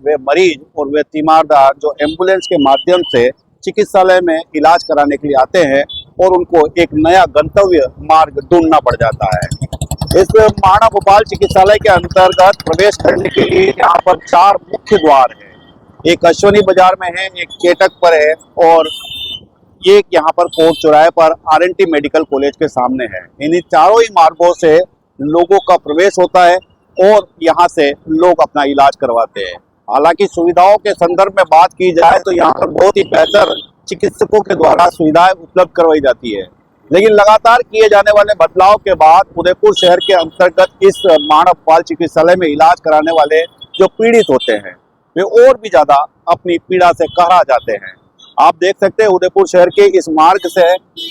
वे मरीज और वे तीमारदार जो एम्बुलेंस के माध्यम से चिकित्सालय में इलाज कराने के लिए आते हैं और उनको एक नया गंतव्य मार्ग ढूंढना पड़ जाता है। इस महाराणा भोपाल चिकित्सालय के अंतर्गत प्रवेश करने के लिए यहाँ पर 4 मुख्य द्वार है। एक अश्वनी बाजार में है, एक चेटक पर है और एक यहाँ पर कोर्ट चौराहे पर RNT मेडिकल कॉलेज के सामने है। इन्हीं चारों ही मार्गों से लोगों का प्रवेश होता है और यहाँ से लोग अपना इलाज करवाते हैं। हालांकि सुविधाओं के संदर्भ में बात की जाए तो यहाँ पर बहुत ही बेहतर चिकित्सकों के द्वारा सुविधाएं उपलब्ध करवाई जाती है, लेकिन लगातार किए जाने वाले बदलाव के बाद उदयपुर शहर के अंतर्गत इस महाराणा भोपाल चिकित्सालय में इलाज कराने वाले जो पीड़ित होते हैं वे और भी ज्यादा अपनी पीड़ा से कहरा जाते हैं। आप देख सकते हैं उदयपुर शहर के इस मार्ग से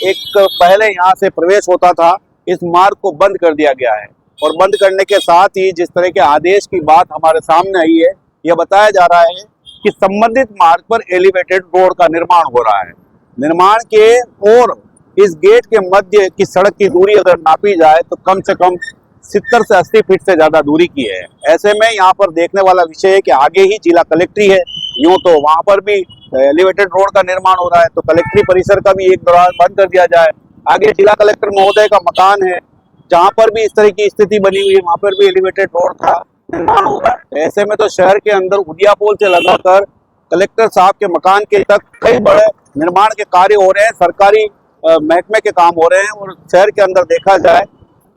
एक पहले यहाँ से प्रवेश होता था, इस मार्ग को बंद कर दिया गया है और बंद करने के साथ ही जिस तरह के आदेश की बात हमारे सामने आई है, यह बताया जा रहा है कि संबंधित मार्ग पर एलिवेटेड रोड का निर्माण हो रहा है। निर्माण के और इस गेट के मध्य की सड़क की दूरी अगर नापी जाए तो कम से कम 70 से 80 फीट से ज्यादा दूरी की है। ऐसे में यहाँ पर देखने वाला विषय है कि आगे ही जिला कलेक्ट्री है, यूं तो वहां पर भी एलिवेटेड रोड का निर्माण हो रहा है, तो कलेक्ट्री परिसर का भी एक दौरान बंद कर दिया जाए। आगे जिला कलेक्टर महोदय का मकान है, जहाँ पर भी इस तरह की स्थिति बनी हुई है वहां पर भी एलिवेटेड रोड का निर्माण होगा। ऐसे में तो शहर के अंदर उदिया पोल से लगाकर कलेक्टर साहब के मकान के तक कई बड़े निर्माण के कार्य हो रहे हैं, सरकारी महकमे के काम हो रहे हैं और शहर के अंदर देखा जाए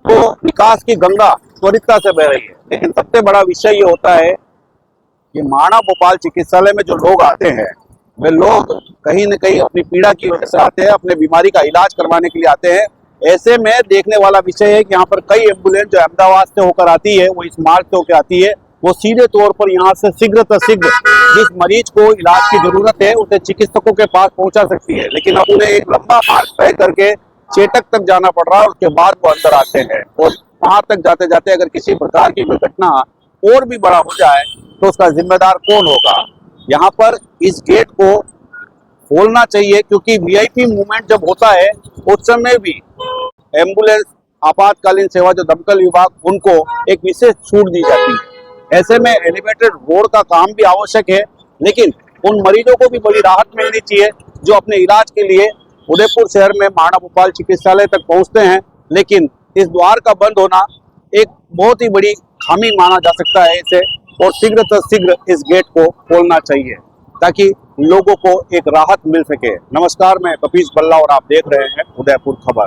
तो विकास की गंगा त्वरितता से बह रही है। लेकिन सबसे बड़ा विषय ये होता है कि महाराणा भोपाल चिकित्सालय में जो लोग आते हैं वे लोग कहीं न कहीं अपनी पीड़ा की वजह से आते हैं, अपने बीमारी का इलाज करवाने के लिए आते हैं। ऐसे में देखने वाला विषय है कि यहाँ पर कई एम्बुलेंस जो अहमदाबाद से होकर आती है, वो इस मार्ग से होकर आती है, वो सीधे तौर पर यहाँ से शीघ्र जिस मरीज को इलाज की जरूरत है उसे चिकित्सकों के पास पहुंचा सकती है। लेकिन अब उन्हें एक लंबा मार्ग तय करके चेटक तक जाना पड़ रहा है, उसके बाद वो अंदर आते हैं और वहां तक जाते जाते अगर किसी प्रकार की दुर्घटना और भी बड़ा हो जाए तो उसका जिम्मेदार कौन होगा। यहाँ पर इस गेट को खोलना चाहिए, क्योंकि VIP मूवमेंट जब होता है उस समय भी एम्बुलेंस आपातकालीन सेवा जो दमकल विभाग उनको एक विशेष छूट दी जाती है। ऐसे में एलिवेटेड रोड का काम भी आवश्यक है, लेकिन उन मरीजों को भी बड़ी राहत मिलनी चाहिए जो अपने इलाज के लिए उदयपुर शहर में महाराणा भोपाल चिकित्सालय तक पहुंचते हैं। लेकिन इस द्वार का बंद होना एक बहुत ही बड़ी खामी माना जा सकता है इसे, और शीघ्र इस गेट को खोलना चाहिए ताकि लोगों को एक राहत मिल सके। नमस्कार, मैं कपीश बल्ला और आप देख रहे हैं उदयपुर खबर।